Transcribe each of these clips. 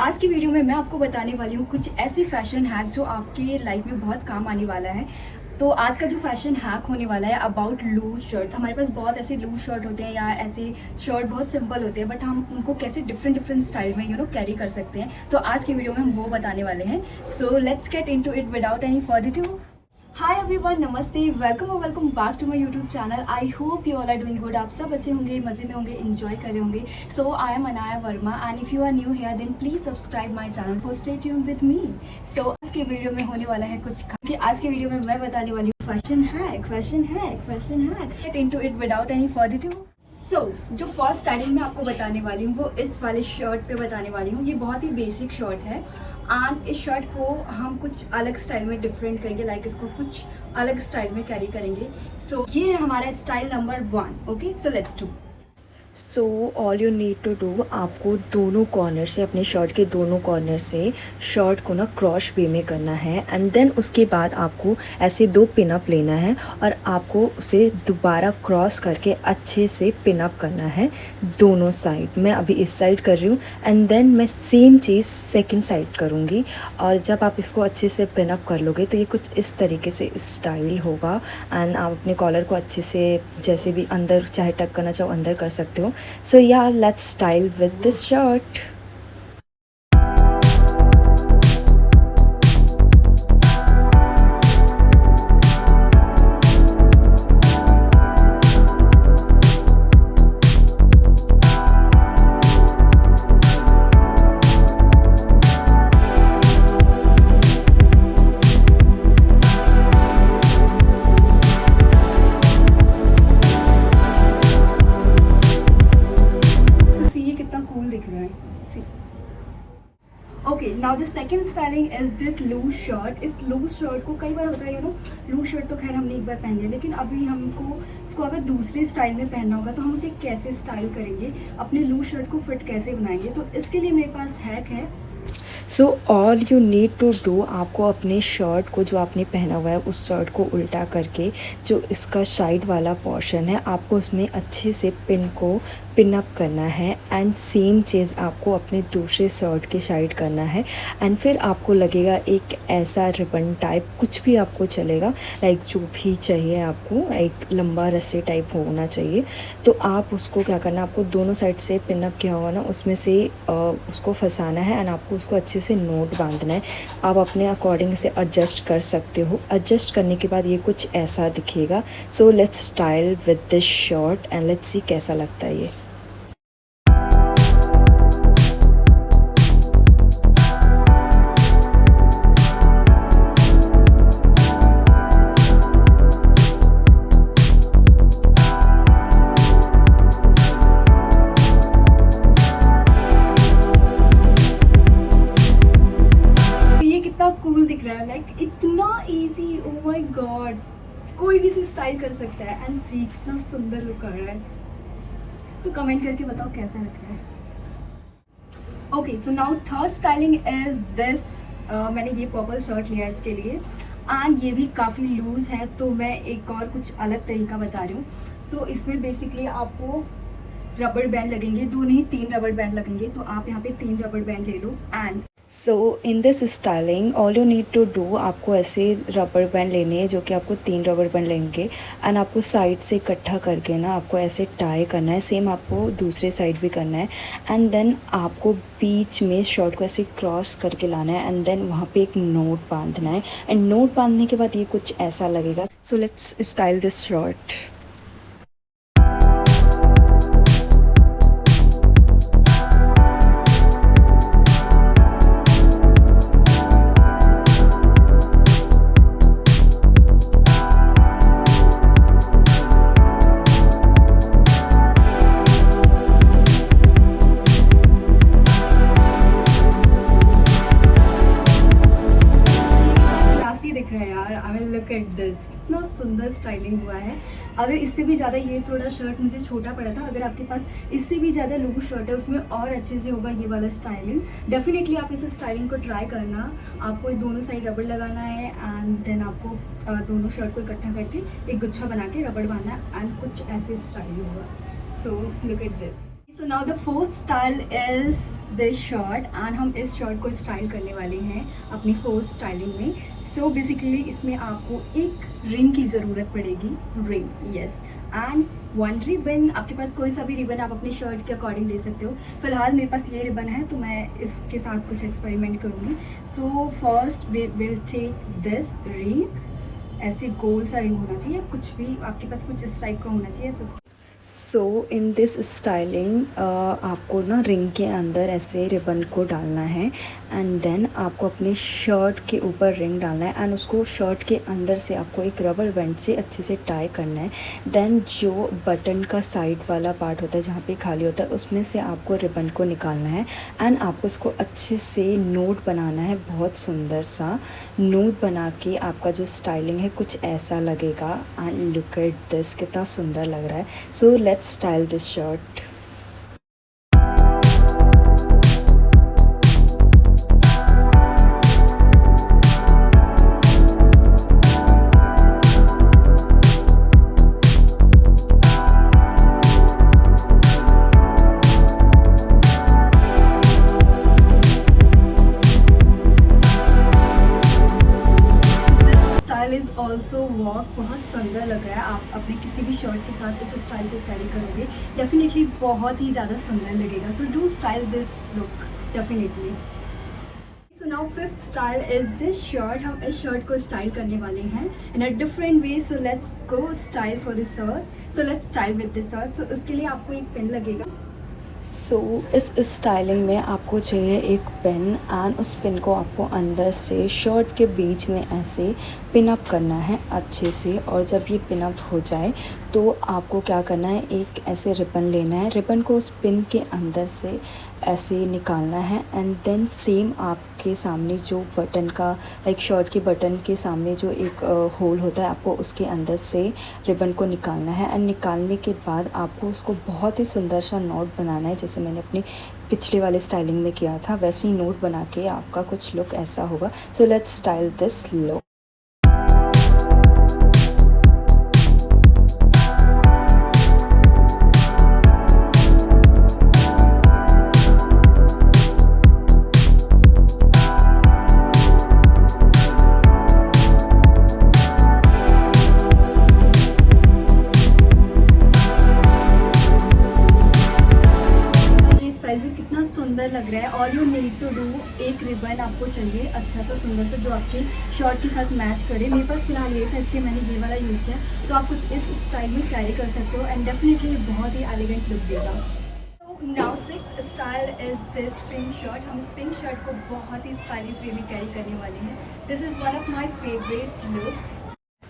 आज की वीडियो में मैं आपको बताने वाली हूँ कुछ ऐसे फैशन हैक जो आपके लाइफ में बहुत काम आने वाला है। तो आज का जो फैशन हैक होने वाला है अबाउट लूज शर्ट। हमारे पास बहुत ऐसे लूज शर्ट होते हैं या ऐसे शर्ट बहुत सिंपल होते हैं, बट हम उनको कैसे डिफरेंट स्टाइल में कैरी कर सकते हैं। तो आज की वीडियो में हम वो बताने वाले हैं। So let's get into it without any further do. Hi everyone, नमस्ते, welcome back to my YouTube channel. I hope you all are doing good. आप सब अच्छे होंगे, मज़े में होंगे, एंजॉय कर रहे होंगे। So I am Anaya Verma and if you are new here then please subscribe my channel for stay tuned with me. So आज के वीडियो में होने वाला है कुछ कि आज के वीडियो में मैं बताने वाली हूँ fashion hack gate into it without any further do. जो फर्स्ट स्टाइलिंग मैं आपको बताने वाली हूँ वो इस वाले शर्ट पे बताने वाली हूँ। ये बहुत ही बेसिक शर्ट है एंड इस शर्ट को हम कुछ अलग स्टाइल में डिफरेंट करेंगे, लाइक इसको कुछ अलग स्टाइल में कैरी करेंगे। ये है हमारा style number 1। Okay, so let's do. So all you need to do, आपको दोनों कॉर्नर से, अपने शर्ट के दोनों कॉर्नर से शर्ट को ना क्रॉस वे में करना है एंड देन उसके बाद आपको ऐसे 2 पिनअप लेना है और आपको उसे दोबारा क्रॉस करके अच्छे से पिनअप करना है दोनों साइड। मैं अभी इस साइड कर रही हूँ एंड देन मैं सेम चीज़ सेकंड साइड करूँगी। और जब आप इसको अच्छे से पिनअप कर लोगे तो ये कुछ इस तरीके से स्टाइल होगा एंड आप अपने कॉलर को अच्छे से जैसे भी अंदर चाहे टक करना चाहो अंदर कर सकते हो। So yeah, let's style with this shirt. Okay, now the second styling is this loose shirt. इस लूज शर्ट को कई बार होता है लूज शर्ट तो खैर हमने एक बार पहन लिया, लेकिन अभी हमको इसको अगर दूसरे स्टाइल में पहनना होगा तो हम उसे कैसे स्टाइल करेंगे, अपने लूज शर्ट को फिट कैसे बनाएंगे। तो इसके लिए मेरे पास हैक है। So all you need to do, आपको अपने शर्ट को जो आपने पहना हुआ है उस शर्ट को उल्टा करके जो इसका साइड वाला पोर्शन है आपको उसमें अच्छे से पिन को पिन अप करना है एंड सेम चीज़ आपको अपने दूसरे शर्ट के साइड करना है एंड फिर आपको लगेगा एक ऐसा रिबन टाइप, कुछ भी आपको चलेगा, लाइक जो भी चाहिए आपको, एक लंबा रस्सी टाइप होना चाहिए। तो आप उसको क्या करना, आपको दोनों साइड से पिन अप किया होगा ना उसमें से उसको फंसाना है एंड आपको उसको अच्छे से नोट बांधना है। आप अपने अकॉर्डिंग से एडजस्ट कर सकते हो। एडजस्ट करने के बाद ये कुछ ऐसा दिखेगा। सो let's style with this shirt and let's see कैसा लगता है ये। कूल दिख रहा है, लाइक इतना इजी, ओ माय गॉड, कोई भी इसे स्टाइल कर सकता है एंड सी कितना सुंदर लुक आ रहा है। तो कमेंट करके बताओ कैसा लग रहा है। Okay, so now third styling is this. मैंने ये पर्पल शर्ट लिया है इसके लिए एंड ये भी काफ़ी लूज है, तो मैं एक और कुछ अलग तरीका बता रही हूँ। सो इसमें बेसिकली आपको रबर बैंड लगेंगे, 2 नहीं 3 रबर बैंड लगेंगे। तो आप यहाँ पे 3 रबर बैंड ले लो and so in this styling all you need to do, आपको ऐसे रबर बैंड लेने हैं जो कि आपको 3 रबर बैंड लेंगे एंड आपको साइड से इकट्ठा करके ना आपको ऐसे टाई करना है। सेम आपको दूसरे साइड भी करना है एंड देन आपको बीच में शर्ट को ऐसे क्रॉस करके लाना है एंड देन वहाँ पे एक नोट बांधना है एंड नोट बांधने के बाद ये कुछ ऐसा लगेगा। सो let's style this shirt. Look at this, कितना सुंदर स्टाइलिंग हुआ है। अगर इससे भी ज़्यादा, ये थोड़ा शर्ट मुझे छोटा पड़ा था, अगर आपके पास इससे भी ज़्यादा लूज शर्ट है उसमें और अच्छे से होगा ये वाला स्टाइलिंग। डेफिनेटली आप इस स्टाइलिंग को ट्राई करना। आपको दोनों साइड रबड़ लगाना है एंड देन आपको दोनों शर्ट को इकट्ठा करके एक गुच्छा बना के रबड़ बांधना है एंड कुछ ऐसे स्टाइलिंग होगा। So look at this. So now the fourth style is this shirt and हम इस शर्ट को स्टाइल करने वाले हैं अपनी फोर्थ स्टाइलिंग में. सो बेसिकली इसमें आपको एक रिंग की ज़रूरत पड़ेगी. Ring, yes. And one ribbon. आपके पास कोई सा भी रिबन आप अपने शर्ट के अकॉर्डिंग ले सकते हो. फिलहाल मेरे पास ये रिबन है तो मैं इसके साथ कुछ एक्सपेरिमेंट करूँगी. So first we will take this ring. ऐसे गोल सा रिंग होना चाहिए, कुछ भी आपके पास कुछ इस टाइप का होना चाहिए. सो इन दिस स्टाइलिंग आपको ना रिंग के अंदर ऐसे रिबन को डालना है एंड देन आपको अपने शर्ट के ऊपर रिंग डालना है एंड उसको शर्ट के अंदर से आपको एक रबर बैंड से अच्छे से टाई करना है. देन जो बटन का साइड वाला पार्ट होता है जहाँ पे खाली होता है उसमें से आपको रिबन को निकालना है एंड आपको उसको अच्छे से नोट बनाना है. बहुत सुंदर सा नोट बना के आपका जो स्टाइलिंग है कुछ ऐसा लगेगा. एंड लुक एट दिस, कितना सुंदर लग रहा है. सो let's style this shirt. Is also walk. बहुत सुंदर लग रहा है. आप अपने किसी भी शर्ट के साथ इस स्टाइल को कैरी करोगे डेफिनेटली बहुत ही ज़्यादा सुंदर लगेगा. So do style this look definitely. So now fifth style is this shirt. हम इस शर्ट को स्टाइल करने वाले हैं in a different way. So let's go style for this shirt. So let's style with this shirt. So उसके लिए आपको एक पेन लगेगा. सो इस स्टाइलिंग में आपको चाहिए एक पेन एंड उस पेन को आपको अंदर से शर्ट के बीच में ऐसे पिन अप करना है अच्छे से. और जब ये पिन अप हो जाए तो आपको क्या करना है, एक ऐसे रिबन लेना है. रिबन को उस पिन के अंदर से ऐसे निकालना है एंड देन सेम आपके सामने जो बटन का लाइक शर्ट के बटन के सामने जो एक होल होता है आपको उसके अंदर से रिबन को निकालना है. एंड निकालने के बाद आपको उसको बहुत ही सुंदर सा नोट बनाना है जैसे मैंने अपनी पिछले वाले स्टाइलिंग में किया था. वैसे ही नोट बना के आपका कुछ लुक ऐसा होगा. So let's style this look. कितना सुंदर लग रहा है. All you need to do, एक रिबन आपको चाहिए अच्छा सा सुंदर सा जो आपके शर्ट के साथ मैच करे. मेरे पास फिलहाल ये था इसलिए मैंने ये वाला यूज़ किया. तो आप कुछ इस स्टाइल में कैरी कर सकते हो एंड डेफिनेटली बहुत ही एलिगेंट लुक देगा. Now sixth style is this pink shirt. हम इस पिंक शर्ट को बहुत ही स्टाइलिश वे में कैरी करने वाले हैं. This is one of my favourite look.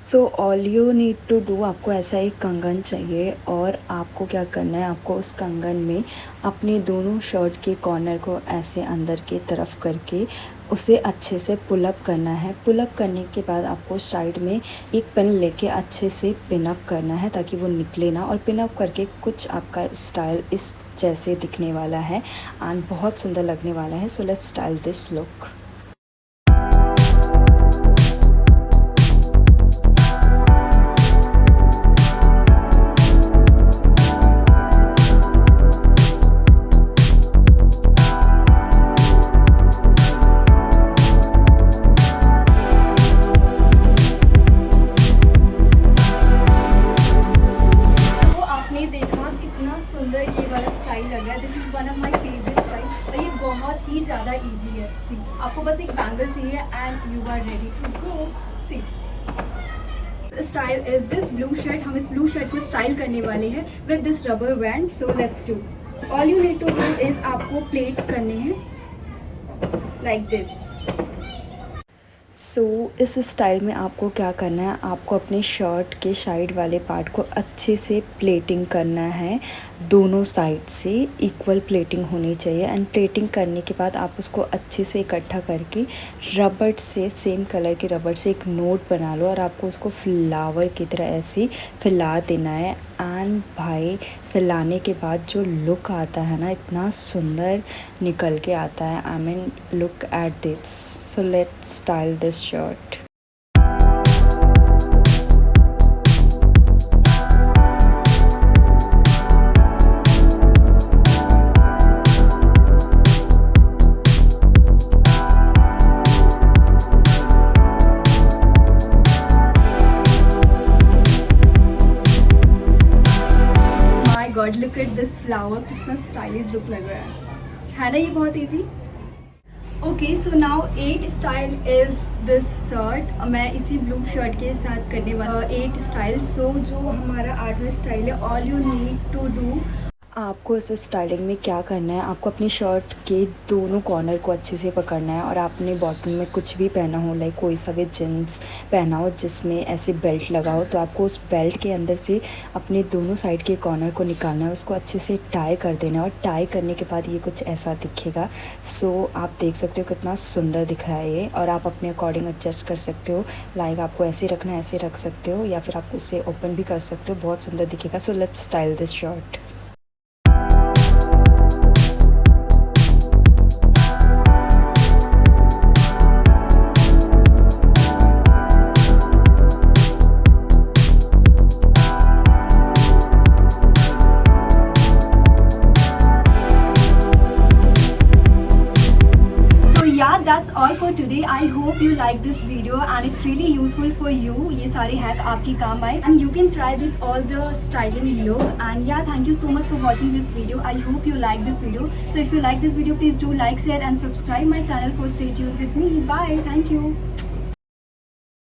So all you need to do, आपको ऐसा एक कंगन चाहिए और आपको क्या करना है, आपको उस कंगन में अपने दोनों शर्ट के कॉर्नर को ऐसे अंदर की तरफ करके उसे अच्छे से पुलअप करना है. पुलअप करने के बाद आपको साइड में एक पेन लेके अच्छे से पिन अप करना है ताकि वो निकले ना. और पिन अप करके कुछ आपका स्टाइल इस जैसे दिखने वाला है एंड बहुत सुंदर लगने वाला है. सो let's style this look. This is one of my favourite style और ये बहुत ही ज़्यादा इजी है. सी, आपको बस एक बैंगल चाहिए and you are ready to go. See, style is this blue shirt. हम इस ब्लू शर्ट को स्टाइल करने वाले हैं with this rubber band. So let's do. All you need to do is आपको प्लेट्स करने हैं लाइक दिस. सो इस स्टाइल में आपको क्या करना है, आपको अपने शर्ट के साइड वाले पार्ट को अच्छे से प्लेटिंग करना है. दोनों साइड से इक्वल प्लेटिंग होनी चाहिए एंड प्लेटिंग करने के बाद आप उसको अच्छे से इकट्ठा करके रबड़ से, सेम कलर के रबड़ से एक नोट बना लो और आपको उसको फ्लावर की तरह ऐसे फैला देना है. एंड भाई फैलाने के बाद जो लुक आता है ना, इतना सुंदर निकल के आता है. I mean look at this. So let's style this shirt. Flower कितना स्टाइलिश लुक लग रहा है ना ये बहुत easy. Okay so now 8 style is this shirt. मैं इसी ब्लू शर्ट के साथ करने वाला 8 स्टाइल। सो जो हमारा 8वां स्टाइल है, all you need to do, आपको इस स्टाइलिंग में क्या करना है, आपको अपनी शर्ट के दोनों कॉर्नर को अच्छे से पकड़ना है और आपने बॉटम में कुछ भी पहना हो, लाइक कोई सा भी जींस पहना हो जिसमें ऐसे बेल्ट लगा हो, तो आपको उस बेल्ट के अंदर से अपने दोनों साइड के कॉर्नर को निकालना है, उसको अच्छे से टाई कर देना है और टाई करने के बाद ये कुछ ऐसा दिखेगा। सो आप देख सकते हो कितना सुंदर दिख रहा है ये, और आप अपने अकॉर्डिंग एडजस्ट कर सकते हो, लाइक आपको ऐसे रखना है ऐसे रख सकते हो, या फिर आप इसे ओपन भी कर सकते हो, बहुत सुंदर दिखेगा। सो let's style this shirt. Yeah, that's all for today. I hope you like this video and it's really useful for you. ये सारे हैक आपके काम आए and you can try this all the styling look. And yeah, thank you so much for watching this video. I hope you like this video. So if you like this video, please do like, share and subscribe my channel for stay tuned with me. Bye. Thank you.